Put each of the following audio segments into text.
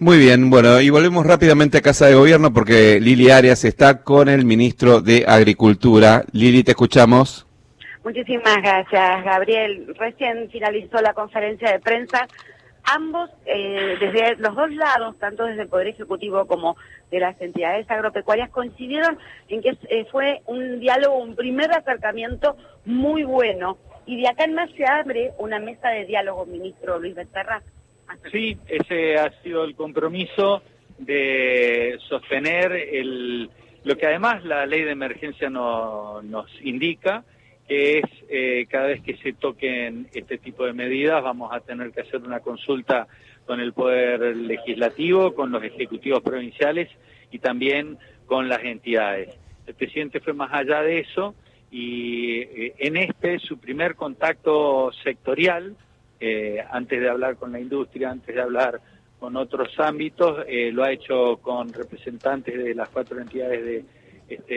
Muy bien, bueno, y volvemos rápidamente a Casa de Gobierno porque Lili Arias está con el ministro de Agricultura. Lili, te escuchamos. Muchísimas gracias, Gabriel. Recién finalizó la conferencia de prensa. Ambos, desde los dos lados, tanto desde el Poder Ejecutivo como de las entidades agropecuarias, coincidieron en que fue un diálogo, un primer acercamiento muy bueno. Y de acá en más se abre una mesa de diálogo, ministro Luis Becerra. Sí, ese ha sido el compromiso de sostener lo que además la ley de emergencia nos indica, que es cada vez que se toquen este tipo de medidas vamos a tener que hacer una consulta con el Poder Legislativo, con los ejecutivos provinciales y también con las entidades. El presidente fue más allá de eso y en su primer contacto sectorial, antes de hablar con la industria, antes de hablar con otros ámbitos, lo ha hecho con representantes de las 4 entidades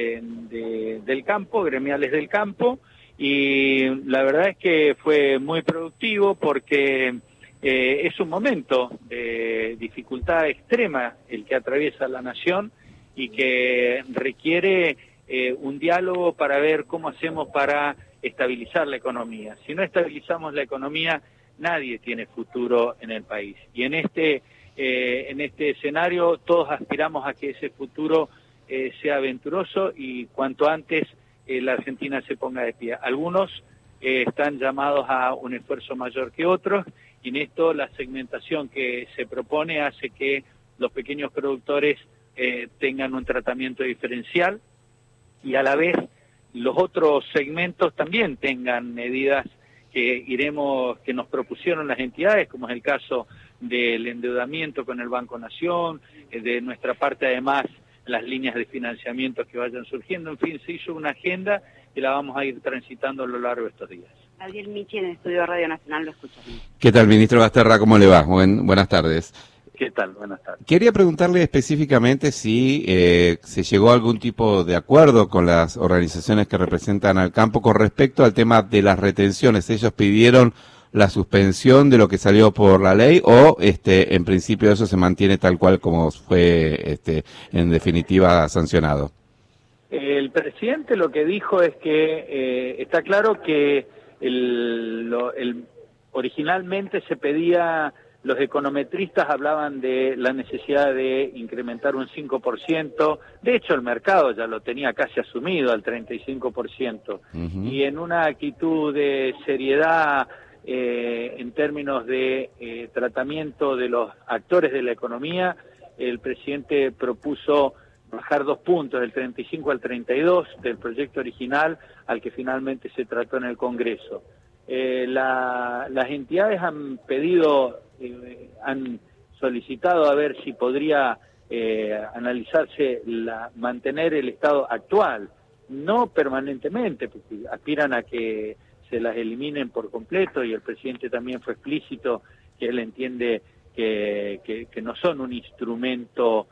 del campo, gremiales del campo, y la verdad es que fue muy productivo porque es un momento de dificultad extrema el que atraviesa la nación y que requiere un diálogo para ver cómo hacemos para estabilizar la economía. Si no estabilizamos la economía, nadie tiene futuro en el país. Y en este escenario todos aspiramos a que ese futuro sea aventuroso y cuanto antes la Argentina se ponga de pie. Algunos están llamados a un esfuerzo mayor que otros y en esto la segmentación que se propone hace que los pequeños productores tengan un tratamiento diferencial y a la vez los otros segmentos también tengan medidas que nos propusieron las entidades, como es el caso del endeudamiento con el Banco Nación, de nuestra parte además las líneas de financiamiento que vayan surgiendo. En fin, se hizo una agenda que la vamos a ir transitando a lo largo de estos días. Gabriel Michi en el Estudio Radio Nacional, lo escuchamos. ¿Qué tal, ministro Basterra? ¿Cómo le va? Buenas tardes. ¿Qué tal? Buenas tardes. Quería preguntarle específicamente si se llegó a algún tipo de acuerdo con las organizaciones que representan al campo con respecto al tema de las retenciones. ¿Ellos pidieron la suspensión de lo que salió por la ley o en principio eso se mantiene tal cual como fue en definitiva sancionado? El presidente lo que dijo es que está claro que originalmente se pedía, los econometristas hablaban de la necesidad de incrementar un 5%, de hecho el mercado ya lo tenía casi asumido al 35%, y en una actitud de seriedad en términos de tratamiento de los actores de la economía, el presidente propuso bajar 2 puntos, del 35 al 32 del proyecto original al que finalmente se trató en el Congreso. Las entidades han pedido, han solicitado a ver si podría analizarse mantener el estado actual, no permanentemente, porque aspiran a que se las eliminen por completo y el presidente también fue explícito que él entiende que no son un instrumento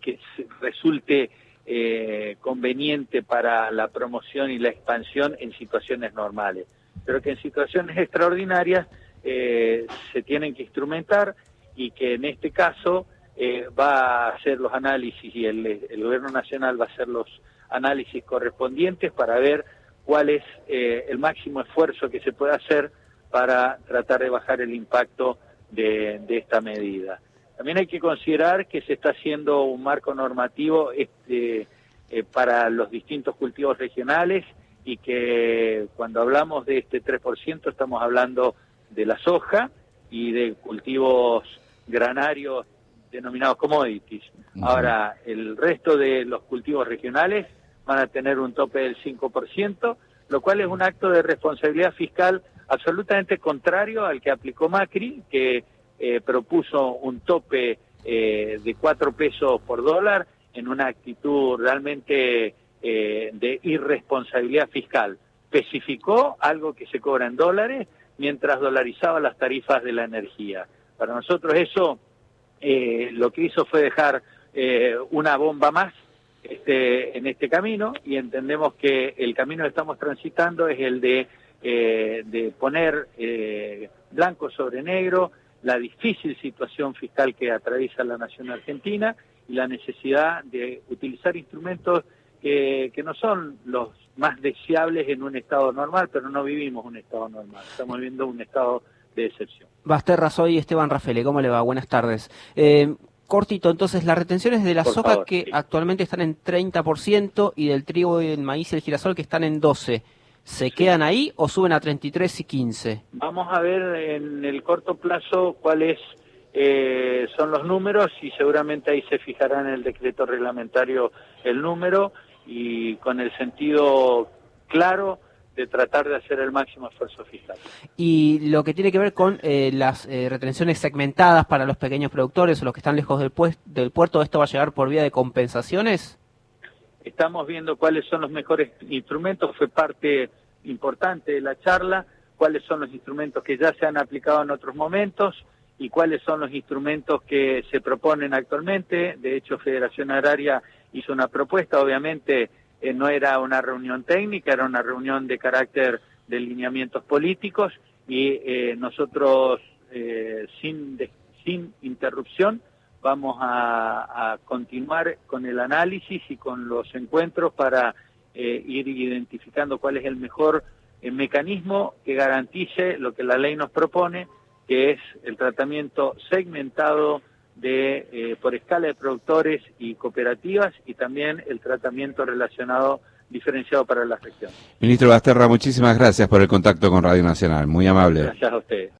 que resulte conveniente para la promoción y la expansión en situaciones normales, pero que en situaciones extraordinarias se tienen que instrumentar y que en este caso va a hacer los análisis y el Gobierno Nacional va a hacer los análisis correspondientes para ver cuál es el máximo esfuerzo que se puede hacer para tratar de bajar el impacto de esta medida. También hay que considerar que se está haciendo un marco normativo para los distintos cultivos regionales y que cuando hablamos de este 3% estamos hablando de la soja y de cultivos granarios denominados commodities. Ahora, el resto de los cultivos regionales van a tener un tope del 5%, lo cual es un acto de responsabilidad fiscal absolutamente contrario al que aplicó Macri, que propuso un tope de 4 pesos por dólar en una actitud realmente de irresponsabilidad fiscal. Especificó algo que se cobra en dólares mientras dolarizaba las tarifas de la energía. Para nosotros eso lo que hizo fue dejar una bomba más en este camino y entendemos que el camino que estamos transitando es el de poner blanco sobre negro la difícil situación fiscal que atraviesa la nación argentina y la necesidad de utilizar instrumentos que no son los más deseables en un estado normal, pero no vivimos un estado normal, estamos viviendo un estado de excepción. Basterra, soy Esteban Rafele, ¿cómo le va? Buenas tardes. Cortito, entonces, las retenciones de la soja que sí, actualmente están en 30% y del trigo, el maíz y el girasol que están en 12%, ¿se quedan ahí o suben a 33 y 15? Vamos a ver en el corto plazo cuáles son los números y seguramente ahí se fijará en el decreto reglamentario el número y con el sentido claro de tratar de hacer el máximo esfuerzo fiscal. Y lo que tiene que ver con las retenciones segmentadas para los pequeños productores o los que están lejos del puerto, ¿esto va a llegar por vía de compensaciones? Estamos viendo cuáles son los mejores instrumentos, fue parte importante de la charla, cuáles son los instrumentos que ya se han aplicado en otros momentos y cuáles son los instrumentos que se proponen actualmente. De hecho, Federación Agraria hizo una propuesta, obviamente no era una reunión técnica, era una reunión de carácter de lineamientos políticos y nosotros sin interrupción vamos a continuar con el análisis y con los encuentros para ir identificando cuál es el mejor mecanismo que garantice lo que la ley nos propone, que es el tratamiento segmentado por escala de productores y cooperativas y también el tratamiento relacionado diferenciado para la región. Ministro Basterra, muchísimas gracias por el contacto con Radio Nacional, muy amable. Gracias a ustedes.